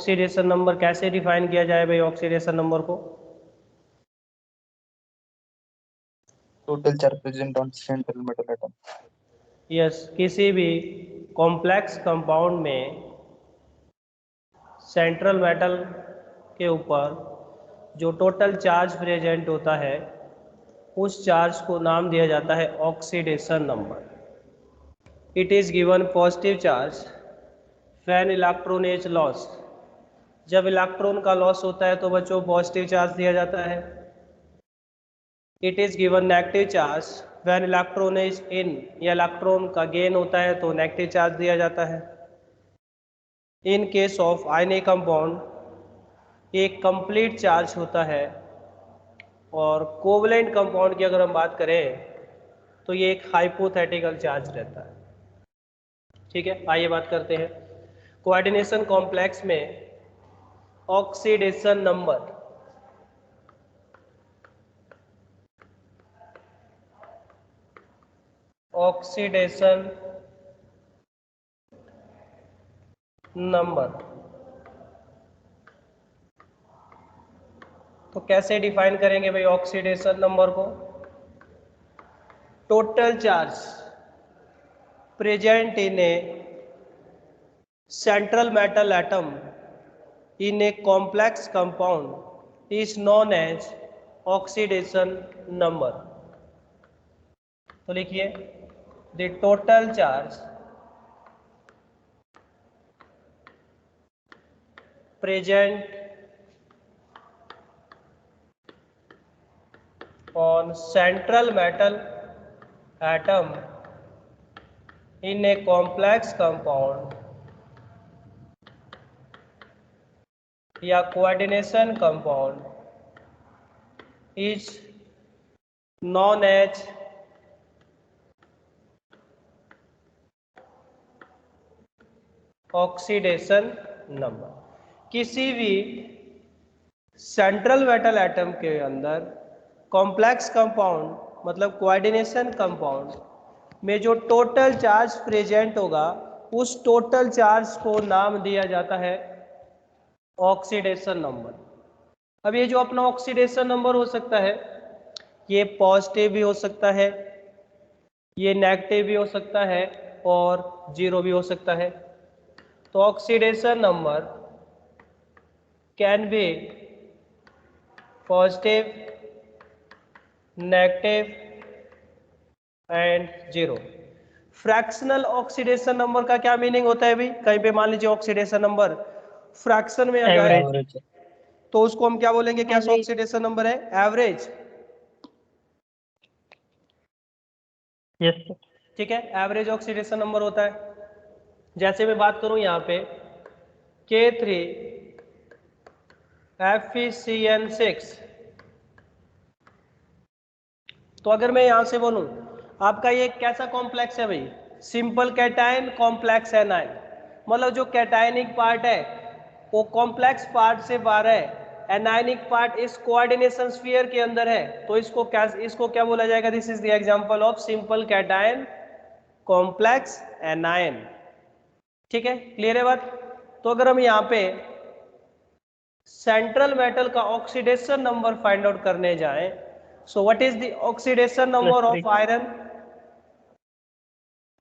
Oxidation number कैसे define किया जाए भाई ऑक्सीडेशन नंबर को? Total charge present on central metal atom. Yes, किसी भी कॉम्प्लेक्स कंपाउंड में सेंट्रल मेटल के ऊपर जो टोटल चार्ज प्रेजेंट होता है उस चार्ज को नाम दिया जाता है oxidation number. It is given positive charge when electron is lost. जब इलेक्ट्रॉन का लॉस होता है तो बच्चों पॉजिटिव चार्ज दिया जाता है। It is given negative charge when electron is in, या इलेक्ट्रॉन का गेन होता है तो नेगेटिव चार्ज दिया जाता है। In case of ionic compound एक कंप्लीट चार्ज होता है, और कोवलेंट कंपाउंड की अगर हम बात करें तो ये एक हाइपोथेटिकल चार्ज रहता है। ठीक है, आइए बात करते हैं कोऑर्डिनेशन कॉम्प्लेक्स में ऑक्सीडेशन नंबर। ऑक्सीडेशन नंबर तो कैसे डिफाइन करेंगे भाई ऑक्सीडेशन नंबर को? Total charge present in A central metal atom in a complex compound is known as oxidation number। तो लिखिए the total charge present on central metal atom in a complex compound या coordination compound is known as oxidation number. किसी भी central metal atom के अंदर complex compound मतलब coordination compound में जो टोटल चार्ज प्रेजेंट होगा उस टोटल चार्ज को नाम दिया जाता है ऑक्सीडेशन नंबर। अब ये जो अपना ऑक्सीडेशन नंबर हो सकता है ये पॉजिटिव भी हो सकता है, ये नेगेटिव भी हो सकता है और जीरो भी हो सकता है। तो oxidation number can be positive, negative and zero. Fractional oxidation number का क्या मीनिंग होता है भाई? कहीं पे मान लीजिए ऑक्सीडेशन नंबर फ्रैक्शन में आ जाए एवरेज। तो उसको हम क्या बोलेंगे? कैसा ऑक्सीडेशन नंबर है? एवरेज। Yes sir. ठीक है, एवरेज ऑक्सीडेशन नंबर होता है। जैसे मैं बात करूं यहाँ पे K3FeCN6, तो अगर मैं यहां से बोलूं आपका ये कैसा कॉम्प्लेक्स है भाई? Simple cation complex anion. मतलब जो कैटायनिक पार्ट है वो कॉम्प्लेक्स पार्ट से बाहर है, एनायनिक पार्ट इस कोऑर्डिनेशन स्फीयर के अंदर है, तो इसको क्या बोला जाएगा? This is the example of simple cation complex anion. ठीक है, क्लियर है बात? तो अगर हम यहाँ पे सेंट्रल मेटल का ऑक्सीडेशन नंबर फाइंड आउट करने जाएं, so what is the oxidation number of iron?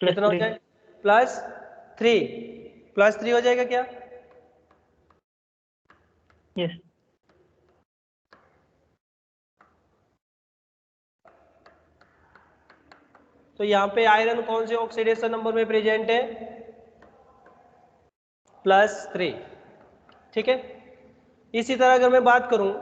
कितना हो जाए? +3। +3 हो जाएगा क्या? यस। तो यहाँ पे आयरन कौन से ऑक्सीडेशन नंबर में प्रेजेंट है? +3। ठीक है, इसी तरह अगर मैं बात करूं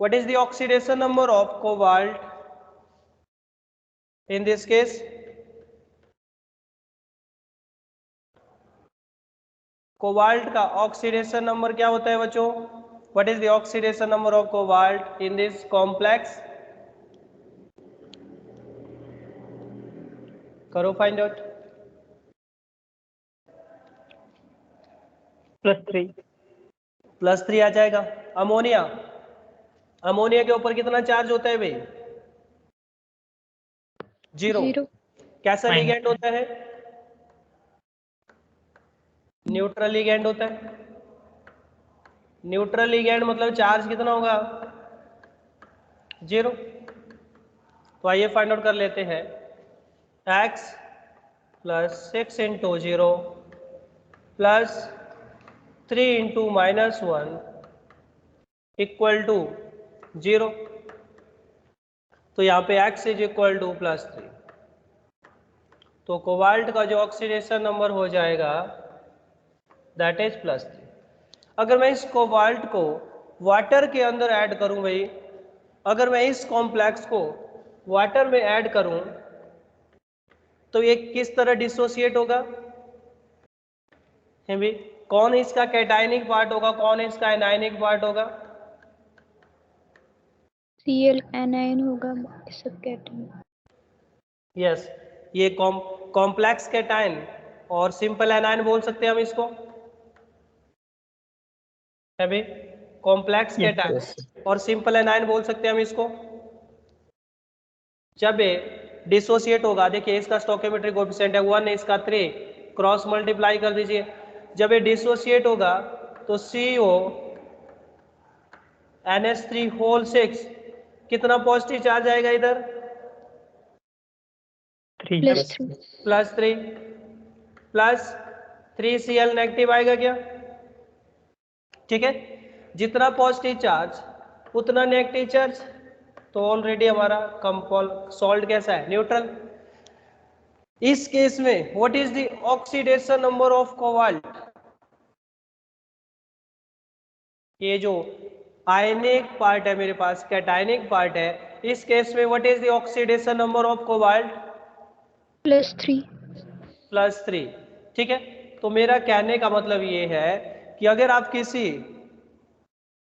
what is the oxidation number of cobalt in this case? Cobalt का ऑक्सीडेशन नंबर क्या होता है बच्चों? What is the oxidation number of cobalt in this complex? करो फाइंड आउट। +3। +3 आ जाएगा। अमोनिया, अमोनिया के ऊपर कितना चार्ज होता है भाई? जीरो। कैसा Minus. लिगेंड होता है? न्यूट्रल लिगेंड होता है। न्यूट्रल लिगेंड मतलब चार्ज कितना होगा? जीरो। तो आइए फाइंड आउट कर लेते हैं। x plus 6 into zero plus 3 into -1 equal to zero. तो यहाँ पे x इज इक्वल टू +3। तो कोबाल्ट का जो ऑक्सीडेशन नंबर हो जाएगा दैट इज +3। अगर मैं इस कोबाल्ट को वाटर के अंदर ऐड करूं भाई, अगर मैं इस कॉम्प्लेक्स को वाटर में ऐड करूं तो ये किस तरह डिसोसिएट होगा? है भाई, कौन इसका कैटायनिक पार्ट होगा, कौन इसका एनायनिक पार्ट होगा? Cl anion होगा, सब कैटायन। यस, ये कॉम्प्लेक्स कैटायन और सिंपल एनायन बोल सकते हैं हम इसको, है भाई। कॉम्प्लेक्स कैटायन yes, और सिंपल एनायन बोल सकते हैं हम इसको। जब ये डिसोसिएट होगा, देखिए इसका स्टोइकियोमेट्रिक कोएफिशिएंट है 1, इसका 3, क्रॉस मल्टीप्लाई कर दीजिए। जब ये डिसोसिएट होगा तो CO NH3 होल 6 कितना पॉजिटिव चार्ज आएगा इधर? 3. +3 +3 प्लस 3Cl नेगेटिव आएगा क्या? ठीक है, जितना पॉजिटिव चार्ज उतना नेगेटिव चार्ज। तो ऑलरेडी हमारा कंपाउंड सॉल्ट कैसा है? न्यूट्रल। इस केस में what is the oxidation number of cobalt? ये जो आयनिक पार्ट है मेरे पास, कैटायनिक पार्ट है, इस केस में what is the oxidation number of cobalt? +3 +3। ठीक है, तो मेरा कहने का मतलब ये है कि अगर आप किसी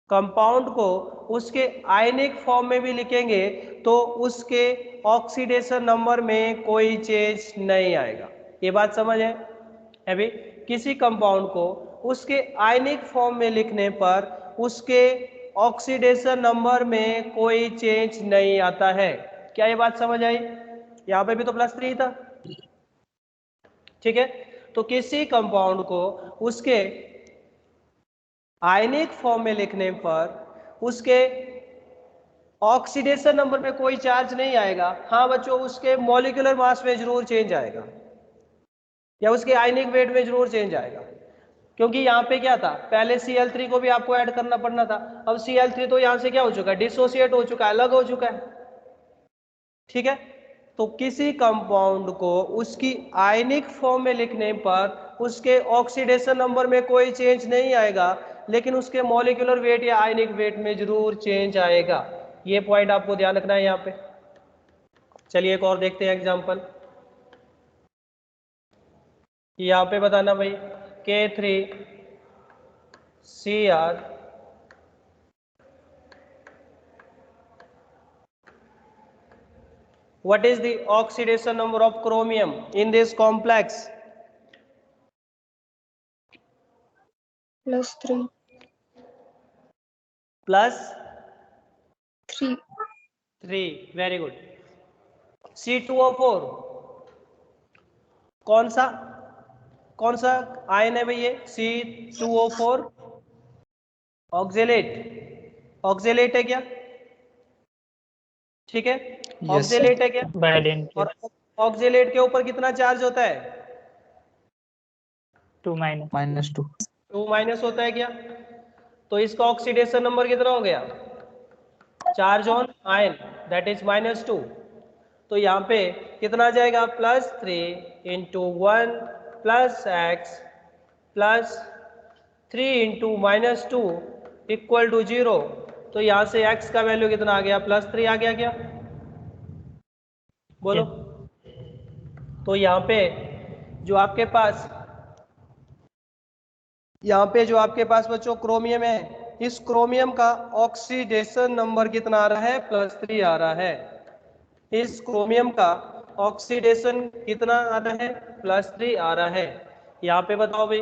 कंपाउंड को उसके आयनिक फॉर्म में भी लिखेंगे तो उसके ऑक्सीडेशन नंबर में कोई चेंज नहीं आएगा। ये बात समझ है अभी? किसी कंपाउंड को उसके आयनिक फॉर्म में लिखने पर उसके ऑक्सीडेशन नंबर में कोई चेंज नहीं आता है। क्या ये बात समझ आई? यहाँ पे भी तो +3 था। ठीक है, तो किसी कंपाउंड को उसके आयनिक फॉर्म में लिखने पर उसके ऑक्सीडेशन नंबर में कोई चार्ज नहीं आएगा। हाँ बच्चों, उसके मॉलिक्यूलर मास में जरूर चेंज आएगा या उसके आयनिक वेट में जरूर चेंज आएगा, क्योंकि यहाँ पे क्या था, पहले Cl3 को भी आपको ऐड करना पड़ना था। अब Cl3 तो यहाँ से क्या हो चुका है? डिसोसिएट हो चुका है, अलग हो चुका है। ठीक है, तो किसी कंपाउंड को उसकी आयनिक फॉर्म में लिखने पर उसके ऑक्सीडेशन नंबर में कोई चेंज नहीं आएगा, लेकिन उसके मॉलिक्यूलर वेट या आयनिक वेट में जरूर चेंज आएगा। ये पॉइंट आपको ध्यान रखना है यहाँ पे। चलिए एक और देखते हैं एग्जांपल। यहाँ पे बताना भाई K3Cr what is the oxidation number of chromium in this complex? +3 Plus 3 3, very good. C2O4 कौन सा आयन है भाई? ये C2O4 ऑक्जेलेट है क्या? ठीक है, yes, ऑक्जेलेट है क्या? Bidentate. और ऑक्जेलेट के ऊपर कितना चार्ज होता है? 2 minus. -2, 2 माइनस होता है क्या? तो इसका ऑक्सीडेशन नंबर कितना हो गया? Charge on ion that is -2। तो यहाँ पे कितना आ जाएगा? +3 into 1 plus x plus 3 into -2 equal to 0। तो यहाँ से x का वैल्यू कितना आ गया? +3 आ गया क्या? बोलो। तो यहाँ पे जो आपके पास बच्चों क्रोमियम है, इस क्रोमियम का ऑक्सीडेशन नंबर कितना आ रहा है? +3 आ रहा है। इस क्रोमियम का ऑक्सीडेशन कितना आ रहा है? +3 आ रहा है। यहाँ पे बताओ भाई।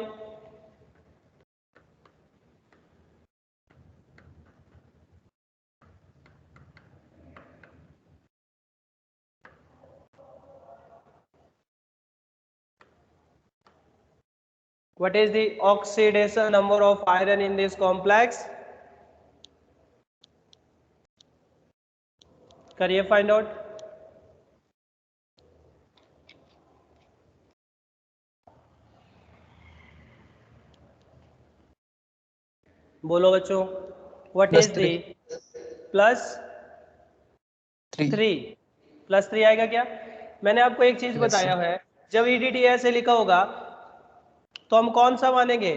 What is the oxidation number of iron in this complex? करिए फाइंड आउट। बोलो बच्चों, what is the plus 3 plus 3 आएगा क्या? मैंने आपको एक चीज बताया है, जब EDTA ऐसे लिखा होगा तो हम कौन सा मानेंगे?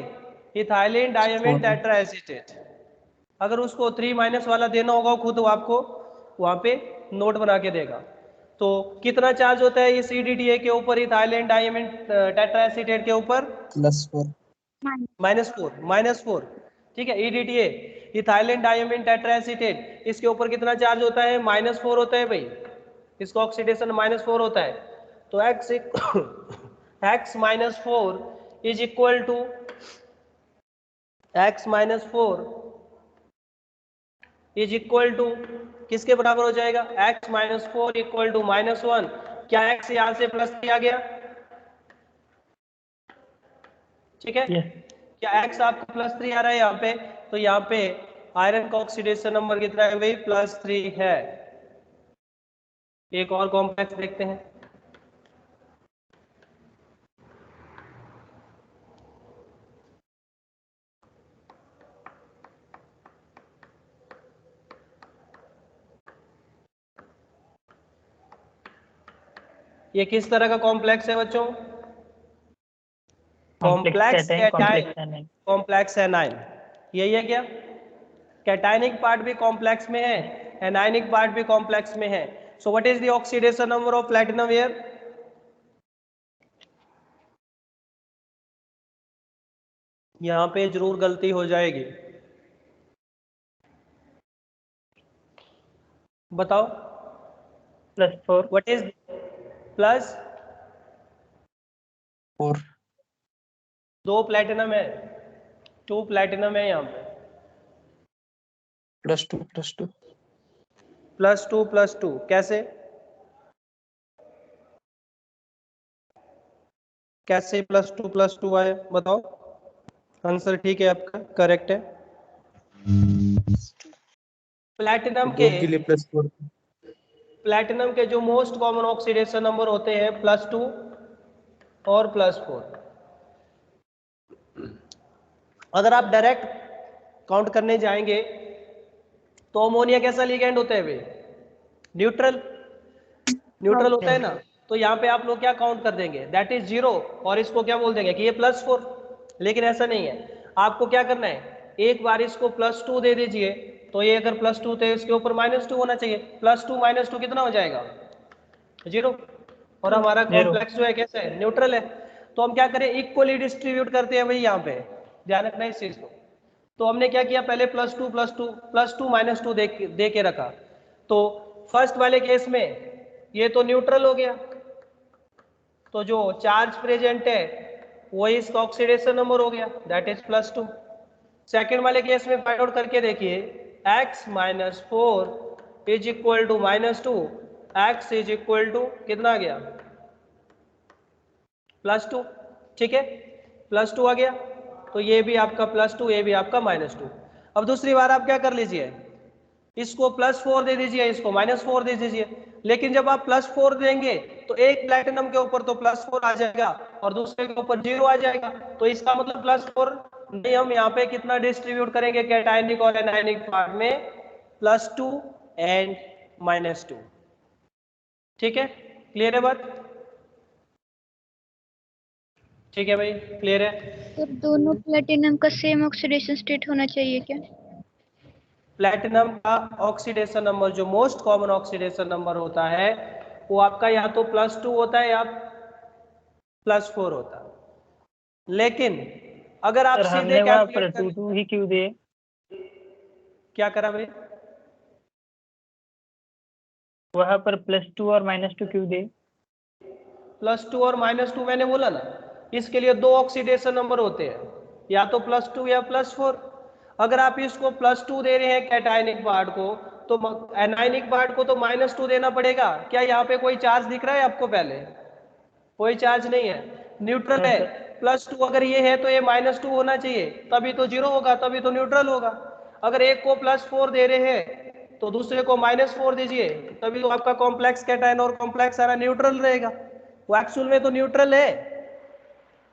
Ethylene diamine tetraacetate. अगर उसको 3 माइनस वाला देना होगा खुद वो आपको वहां पे नोट बना के देगा। तो कितना चार्ज होता है इस EDTA के ऊपर, इथाइलिन डायमीन टेट्राएसीटेट के ऊपर? +4 -4 ठीक है। EDTA इथाइलिन डायमीन टेट्राएसीटेट, इसके ऊपर कितना चार्ज होता है? -4 होता है भाई, इसका ऑक्सीडेशन -4 होता है। तो x -4 is equal to x -4 is equal to किसके बराबर हो जाएगा? x -4 equal to -1। क्या x यहां से +3 आ गया? ठीक है क्या x आपका +3 आ रहा है यहाँ पे? तो यहाँ पे आयरन का ऑक्सीडेशन नंबर कितना है भाई? +3 है। एक और कॉम्प्लेक्स देखते हैं। ये किस तरह का कॉम्प्लेक्स है बच्चों? कॉम्प्लेक्स कैटायन, कॉम्प्लेक्स एनाइन, यही है क्या? कैटायनिक पार्ट भी कॉम्प्लेक्स में है, एनायनिक पार्ट भी कॉम्प्लेक्स में है। So what is the oxidation number of platinum here? यहां पे जरूर गलती हो जाएगी, बताओ। +4 व्हाट इज +4? 2 प्लैटिनम है, 2 प्लैटिनम है यहाँ पे। +2 +2 कैसे? कैसे +2 आए बताओ? आंसर ठीक है आपका, करेक्ट है। प्लैटिनम के +4 प्लैटिनम के जो मोस्ट कॉमन ऑक्सीडेशन नंबर होते हैं +2 और +4। अगर आप डायरेक्ट काउंट करने जाएंगे तो अमोनिया कैसा लिगेंड होता है भाई? न्यूट्रल होता है ना। तो यहाँ पे आप लोग क्या काउंट कर देंगे? दैट इज 0, और इसको क्या बोल देंगे कि ये +4। लेकिन ऐसा नहीं है, आपको क्या करना है, एक बार इसको +2 दे दीजिए, तो ये अगर +2 थे इसके ऊपर -2 होना चाहिए। +2 -2 कितना हो जाएगा? 0। और हमारा कॉम्प्लेक्स जो है कैसा है? न्यूट्रल है। तो हम क्या करें, इक्वली डिस्ट्रीब्यूट करते हैं भाई, यहाँ पे ध्यान रखना इस चीज को। तो हमने क्या किया, पहले +2 -2 दे के रखा। तो फर्स्ट वाले केस में ये तो न्यूट्रल हो गया, तो जो चार्ज प्रेजेंट है वही इसका ऑक्सीडेशन नंबर हो गया, दैट इज +2। सेकेंड वाले केस में फाइंड आउट करके देखिए, x -4 is equal to -2, x is equal to कितना आ गया? +2। ठीक है, +2 आ गया, तो ये भी आपका +2, ये भी आपका -2। अब दूसरी बार आप क्या कर लीजिए, इसको +4 दे दीजिए, इसको -4 दे दीजिए। लेकिन जब आप +4 देंगे तो एक प्लैटिनम के ऊपर तो +4 आ जाएगा और दूसरे के ऊपर 0 आ जाएगा। तो इसका मतलब +4 नहीं, हम यहाँ पे कितना डिस्ट्रीब्यूट करेंगे कैटायनिक और एनायनिक पार्ट में? +2 एंड -2। ठीक है, क्लियर है बात? ठीक है भाई, क्लियर है। तो दोनों प्लेटिनम का सेम ऑक्सीडेशन स्टेट होना चाहिए क्या? प्लैटिनम का ऑक्सीडेशन नंबर, जो मोस्ट कॉमन ऑक्सीडेशन नंबर होता है, वो आपका या तो +2 होता है या +4 होता है। लेकिन अगर आप सीधे वहाँ पर कैलकुलेट 2 ही क्यों दिए? क्या करा भाई? वहाँ पर +2 और -2 क्यों दिए? +2 और -2 मैंने बोला ना, इसके लिए 2 ऑक्सीडेशन नंबर होते हैं, या तो +2 या +4। अगर आप इसको +2 दे रहे हैं कैटायनिक पार्ट को, तो एनायनिक पार्ट को तो -2 देना पड़ेगा। क्या यहाँ पे कोई चार्ज दिख रहा है आपको? पहले कोई चार्ज नहीं है, न्यूट्रल है। +2 अगर ये है तो ये -2 होना चाहिए, तभी तो 0 होगा, तभी तो न्यूट्रल होगा। अगर एक को +4 दे रहे हैं तो दूसरे को -4 दीजिए, तभी तो आपका कॉम्प्लेक्स कैटायन और कॉम्प्लेक्स आयन न्यूट्रल रहेगा। वो एक्चुअल में तो न्यूट्रल है।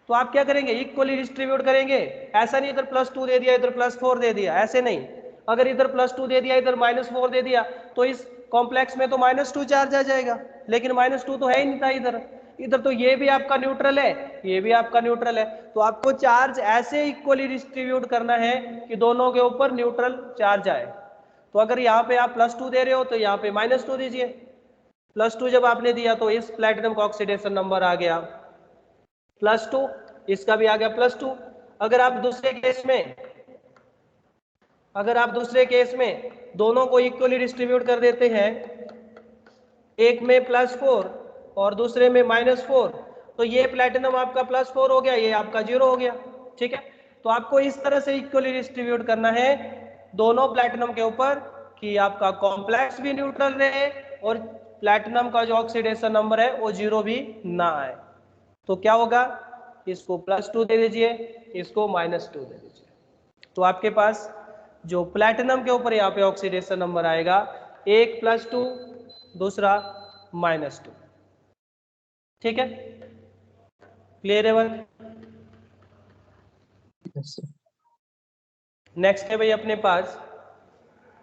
तो आप क्या करेंगे, इक्वली डिस्ट्रीब्यूट करेंगे। ऐसा नहीं इधर +2 दे दिया इधर +4 दे दिया, ऐसे नहीं। अगर इधर +2 दे दिया इधर -4 दे दिया तो इस कॉम्प्लेक्स में तो -2 चार्ज आ जाएगा, लेकिन -2 तो है ही नहीं था इधर। इधर तो ये भी आपका न्यूट्रल है, ये भी आपका न्यूट्रल है। तो आपको चार्ज ऐसे इक्वली डिस्ट्रीब्यूट करना है कि दोनों के ऊपर न्यूट्रल चार्ज आए। तो अगर यहाँ पे आप +2 दे रहे हो तो यहाँ पे -2 दीजिए। +2 जब आपने दिया तो इस प्लेटिनम का ऑक्सीडेशन नंबर आ गया +2, इसका भी आ गया +2। अगर आप दूसरे केस में दोनों को इक्वली डिस्ट्रीब्यूट कर देते हैं, एक में +4 और दूसरे में -4, तो ये प्लेटिनम आपका +4 हो गया, ये आपका 0 हो गया। ठीक है, तो आपको इस तरह से इक्वली डिस्ट्रीब्यूट करना है दोनों प्लेटिनम के ऊपर कि आपका कॉम्प्लेक्स भी न्यूट्रल रहे और प्लेटिनम का जो ऑक्सीडेशन नंबर है वो 0 भी ना आए। तो क्या होगा, इसको +2 दे दीजिए, इसको -2 दे दीजिए। तो आपके पास जो प्लेटिनम के ऊपर यहाँ पे ऑक्सीडेशन नंबर आएगा, एक +2 दूसरा -2। ठीक है, क्लियर है वर्क? Yes, sir. नेक्स्ट है भाई अपने पास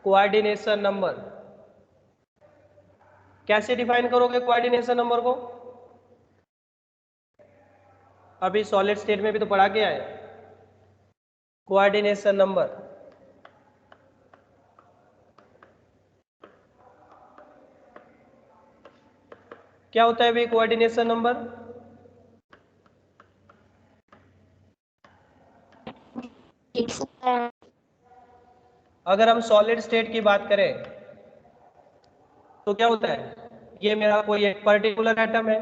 कोऑर्डिनेशन नंबर। कैसे डिफाइन करोगे कोऑर्डिनेशन नंबर को? अभी सॉलिड स्टेट में भी तो पढ़ा के आए। कोऑर्डिनेशन नंबर क्या होता है भाई कोऑर्डिनेशन नंबर? अगर हम सॉलिड स्टेट की बात करें तो क्या होता है, ये मेरा कोई एक पर्टिकुलर एटम है,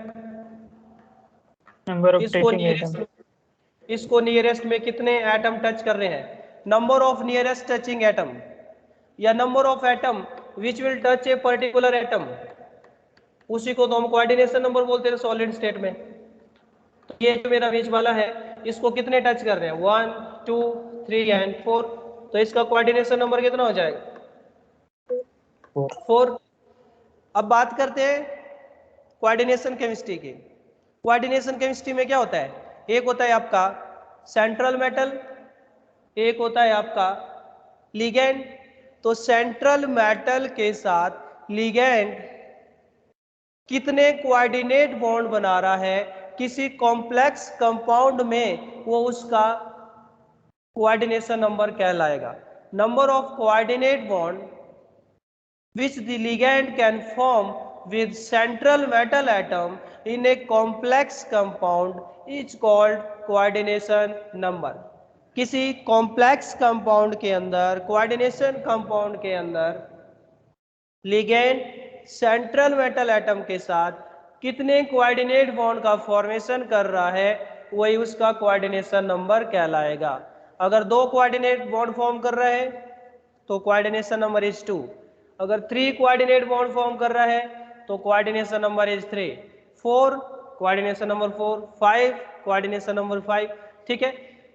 नंबर ऑफ इसको टचिंग एटम। नियरेस्ट में कितने एटम टच कर रहे हैं, number of nearest touching atom, या number of atom which will touch a particular atom, उसी को तो हम कोऑर्डिनेशन नंबर बोलते हैं सॉलिड स्टेट में। तो ये जो मेरा बीच वाला है, इसको कितने टच कर रहे हैं, 1 2 3 एंड 4, तो इसका कोऑर्डिनेशन नंबर कितना हो जाएगा, 4। अब बात करते हैं कोऑर्डिनेशन केमिस्ट्री की। कोऑर्डिनेशन केमिस्ट्री में क्या होता है, एक होता है आपका सेंट्रल मेटल, एक होता है आपका लिगेंड। तो सेंट्रल मेटल के साथ लिगेंड कितने कोऑर्डिनेट बॉन्ड बना रहा है किसी कॉम्प्लेक्स कंपाउंड में, वो उसका कोऑर्डिनेशन नंबर कहलाएगा। Number of coordinate bond which the ligand can form with central metal atom in a complex compound is called coordination number। किसी कॉम्प्लेक्स कंपाउंड के अंदर, कोऑर्डिनेशन कंपाउंड के अंदर लिगेंड सेंट्रल मेटल एटम के साथ कितने coordinate bond का formation कर रहा है, वही उसका कोऑर्डिनेशन नंबर कहलाएगा। अगर 2 कोऑर्डिनेट बॉन्ड फॉर्म कर रहा है तो कोऑर्डिनेशन नंबर इज 2। अगर 3 कोऑर्डिनेट बॉन्ड फॉर्म कर रहा है तो coordination number is 3, 4 coordination number 4, 5 coordination number 5। ठीक है,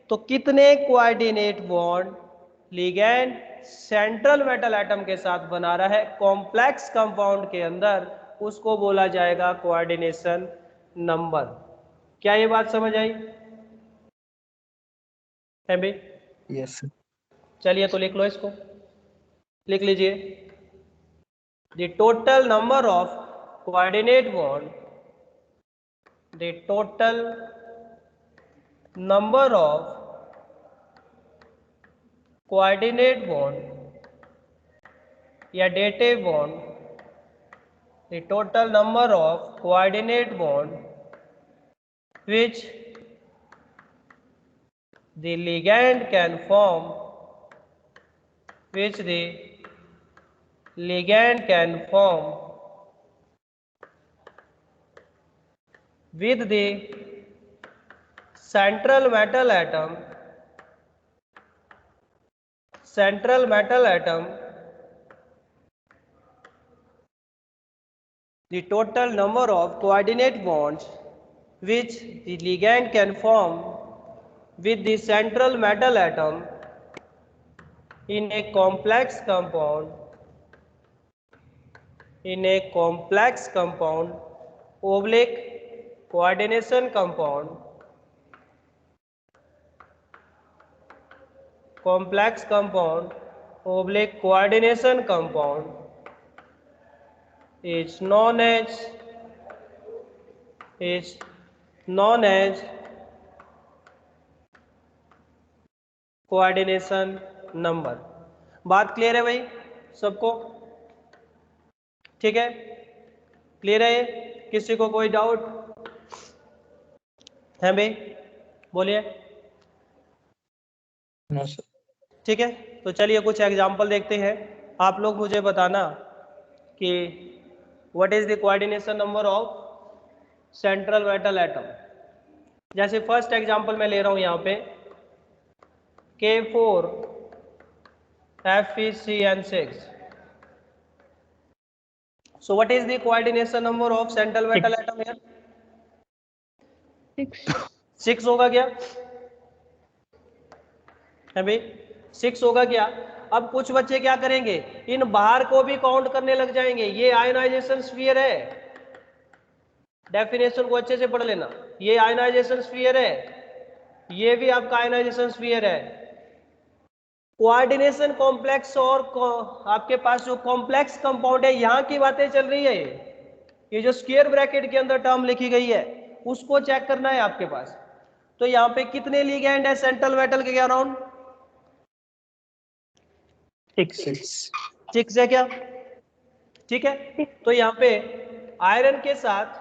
तो कितने coordinate bond ligand central metal atom के साथ बना रहा है कॉम्प्लेक्स कंपाउंड के अंदर, उसको बोला जाएगा कोऑर्डिनेशन नंबर। क्या ये बात समझ आई है भाई? Yes, sir. चलिए तो लिख लो, इसको लिख लीजिए, the total number of coordinate bond, the total number of coordinate bond या dative bond, the total number of coordinate bond which the ligand can form, which the ligand can form with the central metal atom, the total number of coordinate bonds which the ligand can form with the central metal atom in a complex compound oblique coordination compound oblique coordination compound is known as coordination number. बात clear है भाई सबको? ठीक है, clear है? किसी को कोई डाउट है भाई? बोलिए। No sir. ठीक है, तो चलिए कुछ एग्जांपल देखते हैं। आप लोग मुझे बताना कि what is the coordination number of central metal atom. जैसे फर्स्ट एग्जांपल मैं ले रहा हूं यहाँ पे K4 FeCN6. So what is the coordination number of central metal atom here? 6 होगा क्या है भाई? 6 होगा क्या? अब कुछ बच्चे क्या करेंगे, इन बाहर को भी काउंट करने लग जाएंगे। ये आयनाइजेशन स्फीयर है, डेफिनेशन को अच्छे से पढ़ लेना। ये आयनाइजेशन स्फीयर है, ये भी आपका आयनाइजेशन स्फीयर है। कोऑर्डिनेशन कॉम्प्लेक्स और आपके पास जो कॉम्प्लेक्स कंपाउंड है, यहां की बातें चल रही है। ये जो स्क्वायर ब्रैकेट के अंदर टर्म लिखी गई है उसको चेक करना है आपके पास। तो यहाँ पे कितने लिगेंड है सेंट्रल मेटल के अराउंड? 6 है क्या? ठीक है, तो यहाँ पे आयरन के साथ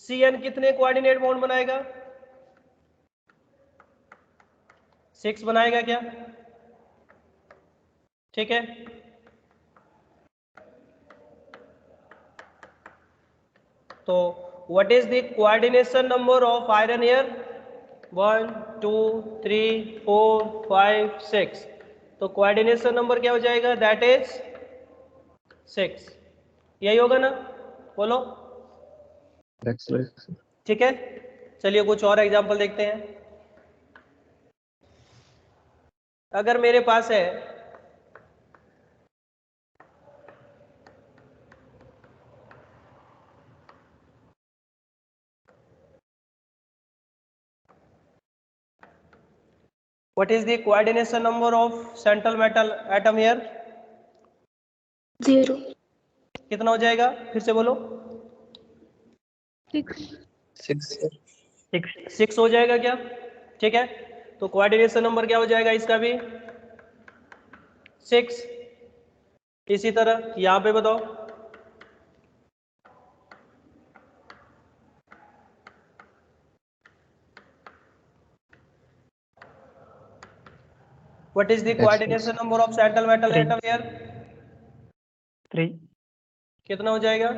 Cn कितने कोऑर्डिनेट बॉन्ड बनाएगा? 6 बनाएगा क्या? ठीक है, तो what is the coordination number of iron here? 1 2 3 4 5 6। तो कोऑर्डिनेशन नंबर क्या हो जाएगा? That is 6। यही होगा ना? बोलो। ठीक है, चलिए कुछ और एग्जांपल देखते हैं। अगर मेरे पास है what is the coordination number of central metal atom here? 0 कितना हो जाएगा? फिर से बोलो। 6 हो जाएगा क्या? ठीक है, तो कोऑर्डिनेशन नंबर क्या हो जाएगा इसका भी? 6। इसी तरह यहां पे बताओ। What is the coordination number of central metal atom here? 3 कितना हो जाएगा?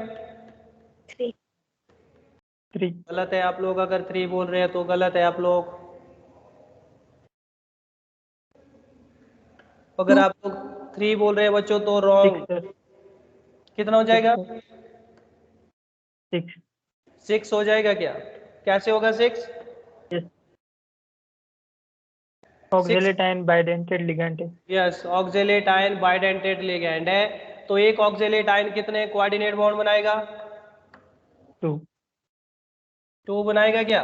3 गलत है। आप लोग अगर 3 बोल रहे हैं तो गलत है आप लोग। अगर आप लोग 3 बोल रहे हैं बच्चों तो रॉन्ग। 6 कितना हो जाएगा? 6 6 हो जाएगा क्या? कैसे होगा 6? ऑक्जेलेट आयन बाइडेंटेड लिगैंड है। Yes, oxalate ion bidentate ligand है। तो एक ऑक्जेलेट आयन कितने कोऑर्डिनेट बॉन्ड बनाएगा? 2 बनाएगा क्या?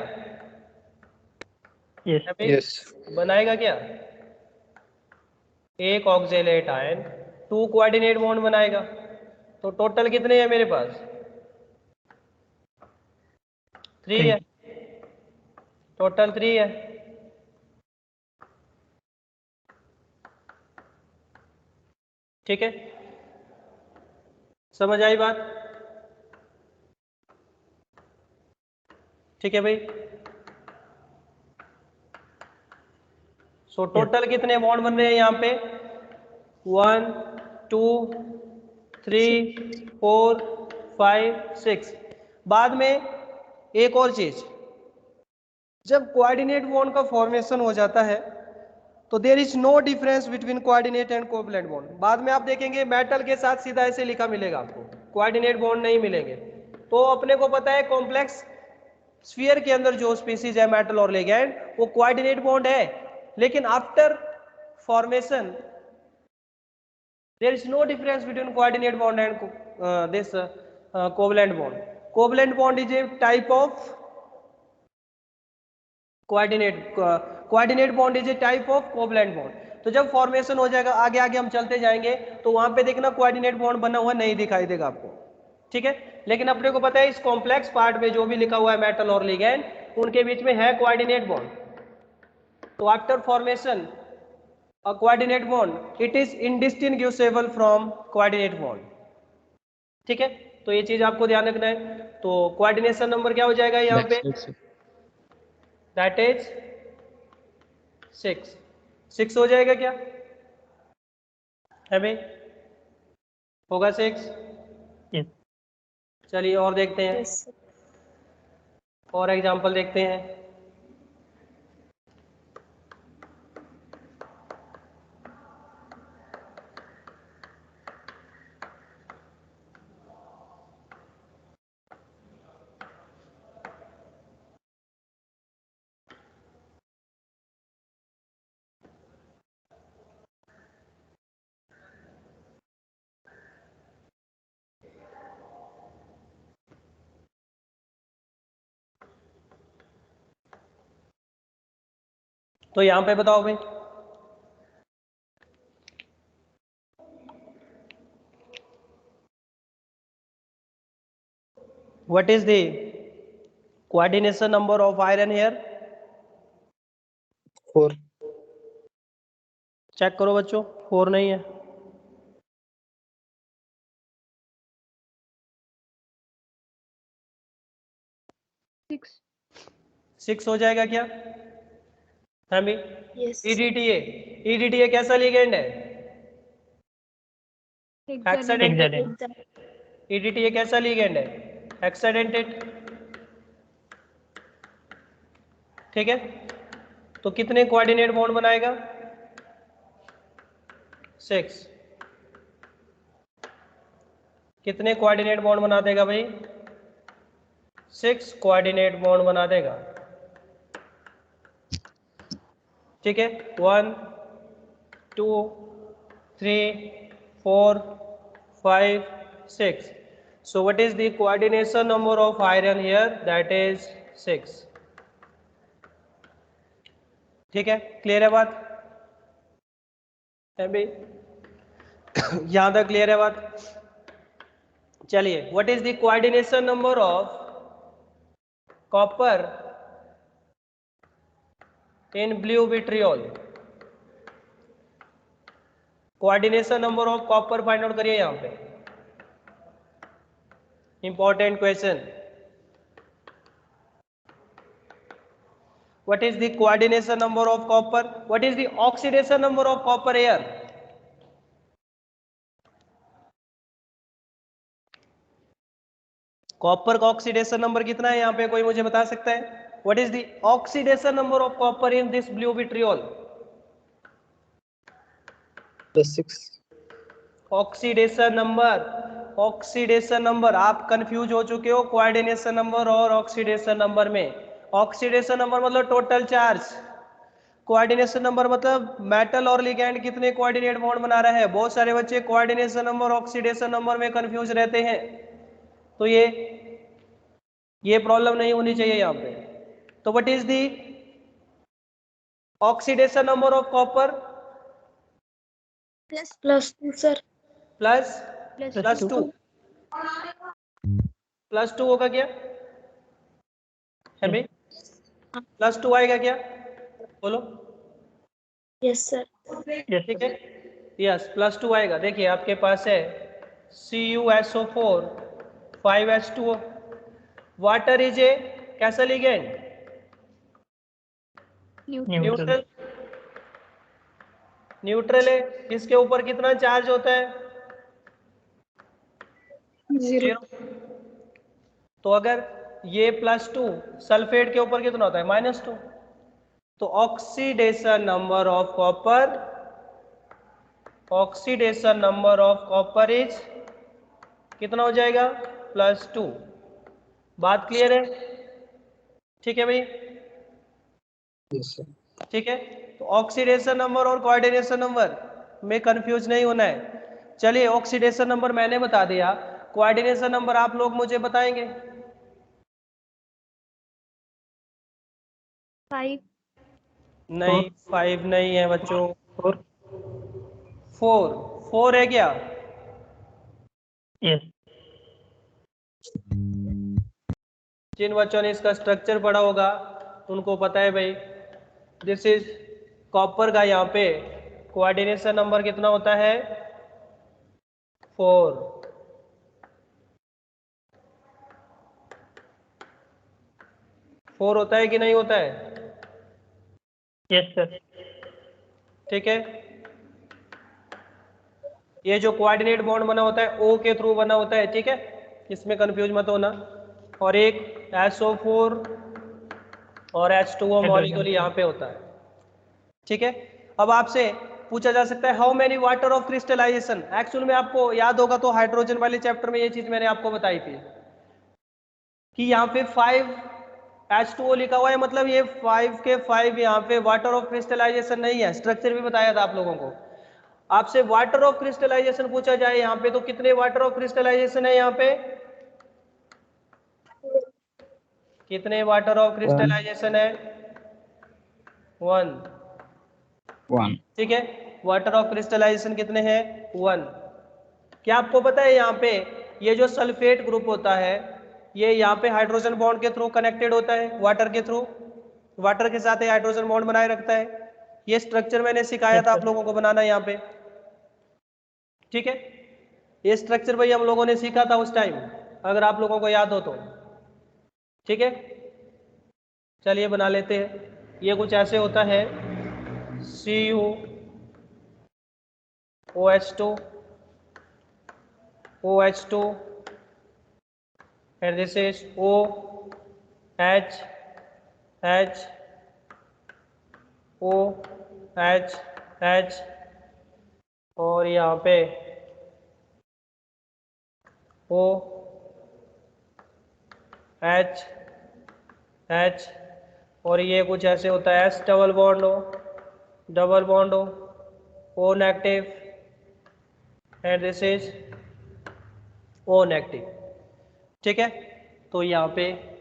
यस बनाएगा क्या? एक ऑक्जेलेट आयन 2 कोऑर्डिनेट बॉन्ड बनाएगा। तो टोटल कितने हैं मेरे पास? 3 है, टोटल 3 है। ठीक है, समझ आई बात? ठीक है भाई। सो टोटल कितने बॉन्ड बन रहे हैं यहाँ पे? 1 2 3 4 5 6। बाद में एक और चीज, जब कोऑर्डिनेट बॉन्ड का फॉर्मेशन हो जाता है तो there is no difference between coordinate and covalent bond. बाद में आप देखेंगे मेटल के साथ सीधा ऐसे लिखा मिलेगा आपको, कोऑर्डिनेट बॉन्ड नहीं मिलेंगे। तो अपने को पता है कॉम्प्लेक्स स्फीयर के अंदर जो स्पीसीज है मेटल और लिगैंड वो कोऑर्डिनेट बॉन्ड है, लेकिन after formation there is no difference between coordinate bond and this covalent bond. Covalent bond is a type of coordinate bond is a type of covalent bond. तो जब formation हो जाएगा, आगे आगे हम चलते जाएंगे, तो वहां पे देखना कोऑर्डिनेट बॉन्ड बना हुआ नहीं दिखाई देगा आपको, ठीक है. लेकिन अपने को पता है इस कॉम्प्लेक्स पार्ट में जो भी लिखा हुआ है मेटल और लिगैंड, उनके बीच में है कोऑर्डिनेट बॉन्ड. तो after formation a coordinate bond it is indistinguishable from coordinate bond, ठीक है. तो ये चीज आपको ध्यान रखना है. तो कोऑर्डिनेशन नंबर क्या हो जाएगा यहाँ पे, दैट इज 6 हो जाएगा क्या है भाई, होगा 6. Yes. चलिए और देखते हैं, Yes, sir. और एग्जांपल देखते हैं. तो यहाँ पे बताओ भाई, what is the coordination number of iron here. 4. Check करो बच्चों, 4 नहीं है. Six. 6 हो जाएगा क्या है भाई. Yes. ईडीटीए कैसा लिगेंड है, Hexadentate. ईडीटीए कैसा लिगेंड है, हेक्साडेंटेट, ठीक है. तो कितने कोऑर्डिनेट बॉन्ड बनाएगा, 6. कितने कोऑर्डिनेट बॉन्ड बना देगा भाई, 6 कोऑर्डिनेट बॉन्ड बना देगा, ठीक है. 1 2 3 4 5 6. So what is the coordination number of iron here, that is 6, ठीक है. क्लियर है बात है भाई, यहां तक क्लियर है बात. चलिए, what is the coordination number of copper in blue vitriol. Coordination number of copper find out करिए यहां पे, important question. What is the coordination number of copper? What is the oxidation number of copper here? Copper का oxidation number कितना है यहाँ पे, कोई मुझे बता सकता है. What is the oxidation number of copper in this blue vitriol? +6. Oxidation number आप कंफ्यूज हो चुके हो कोऑर्डिनेशन नंबर और ऑक्सीडेशन नंबर में. ऑक्सीडेशन नंबर मतलब टोटल चार्ज, कोऑर्डिनेशन नंबर मतलब मेटल और लिगैंड कितने कोऑर्डिनेट बॉन्ड बना रहा है. बहुत सारे बच्चे कोऑर्डिनेशन नंबर ऑक्सीडेशन नंबर में कंफ्यूज रहते हैं, तो ये प्रॉब्लम नहीं होनी चाहिए यहाँ पे. तो what is the oxidation number of copper, +2, sir. Plus +2 +2 होगा क्या है भाई, +2 आएगा क्या, बोलो. Yes, sir. Yes. ठीक है, यस +2 आएगा. देखिए आपके पास है CuSO4 5H2O. Water is a कैसा लिगेंड, Neutral. न्यूट्रल है. इसके ऊपर कितना चार्ज होता है, 0. तो अगर ये +2, सल्फेट के ऊपर कितना होता है, -2. तो oxidation number of copper is कितना हो जाएगा, +2. बात क्लियर है. ठीक है भाई, Yes, sir. ठीक है। तो ऑक्सीडेशन नंबर और कोऑर्डिनेशन नंबर में कंफ्यूज नहीं होना है। चलिए, ऑक्सीडेशन नंबर मैंने बता दिया, कोऑर्डिनेशन नंबर आप लोग मुझे बताएंगे। 5 नहीं, 5 नहीं है बच्चों, 4 4 है क्या? yes जिन बच्चों ने इसका स्ट्रक्चर पढ़ा होगा उनको पता है भाई, दिस इज कॉपर का यहाँ पे कोऑर्डिनेशन नंबर कितना होता है? 4। 4 होता है कि नहीं होता है? yes sir ठीक है। ये जो कोऑर्डिनेट बॉन्ड बना होता है ओ के थ्रू बना होता है, ठीक है, इसमें कंफ्यूज मत होना। और एक SO4 और H2O मॉलिक्यूल यहाँ पे होता है, ठीक है। अब आपसे पूछा जा सकता है how many water of crystallization. Actual में आपको याद होगा तो हाइड्रोजन वाले चैप्टर में ये चीज मैंने आपको बताई थी कि यहाँ पे 5H2O लिखा हुआ है, मतलब ये 5 के 5 यहाँ पे वाटर ऑफ क्रिस्टलाइजेशन नहीं है। स्ट्रक्चर भी बताया था आप लोगों को। आपसे वाटर ऑफ क्रिस्टलाइजेशन पूछा जाए यहाँ पे तो कितने वाटर ऑफ क्रिस्टलाइजेशन है यहाँ पे? कितने वाटर ऑफ क्रिस्टलाइजेशन है? 1। 1. ठीक है, वाटर ऑफ क्रिस्टलाइजेशन कितने हैं? 1। क्या आपको पता है यहाँ पे ये जो सल्फेट ग्रुप होता है ये यहाँ पे हाइड्रोजन बॉन्ड के थ्रू कनेक्टेड होता है, वाटर के थ्रू, वाटर के साथ ये हाइड्रोजन बॉन्ड बनाए रखता है। ये स्ट्रक्चर मैंने सिखाया था आप लोगों को बनाना यहाँ पे, ठीक है। ये स्ट्रक्चर भाई हम लोगों ने सीखा था उस टाइम, अगर आप लोगों को याद हो तो, ठीक है। चलिए बना लेते हैं। ये कुछ ऐसे होता है CuOH2 OH2 and this is OH H और यहाँ पे OH और ये कुछ ऐसे होता है S डबल बॉन्ड हो O negative and this is O negative, ठीक है। तो यहाँ पे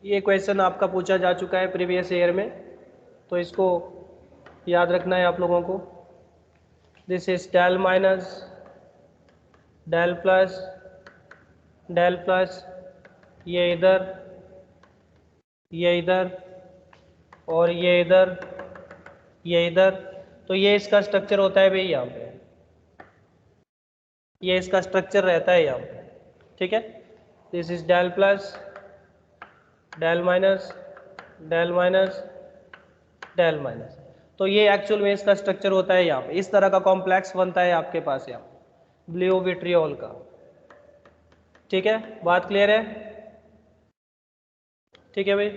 ये क्वेश्चन आपका पूछा जा चुका है प्रीवियस ईयर में, तो इसको याद रखना है आप लोगों को। This is del minus del plus ये इधर और ये इधर। तो ये इसका स्ट्रक्चर होता है भाई यहाँ पे, ये इसका स्ट्रक्चर रहता है यहाँ पे, ठीक है। This is del plus del minus तो ये एक्चुअल में इसका स्ट्रक्चर होता है यहाँ पे। इस तरह का कॉम्प्लेक्स बनता है आपके पास यहाँ ब्लू विट्रियोल का, ठीक है। बात क्लियर है? ठीक है भाई,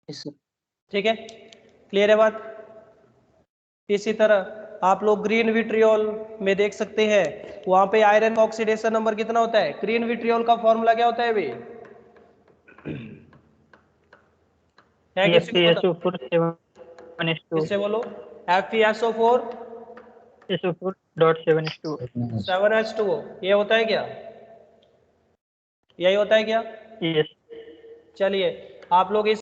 Yes, sir. ठीक है, क्लियर है बात। इसी तरह आप लोग ग्रीन विट्रियोल में देख सकते हैं, वहां पे आयरन का ऑक्सीडेशन नंबर कितना होता है? ग्रीन विट्रियोल का फॉर्मूला क्या होता है भाई? है किसी को पता? SO4 7H2 किससे बोलो? FeSO4 SO4.7H2 7H2O, ये होता है क्या? यही होता है क्या? yes चलिए आप लोग इस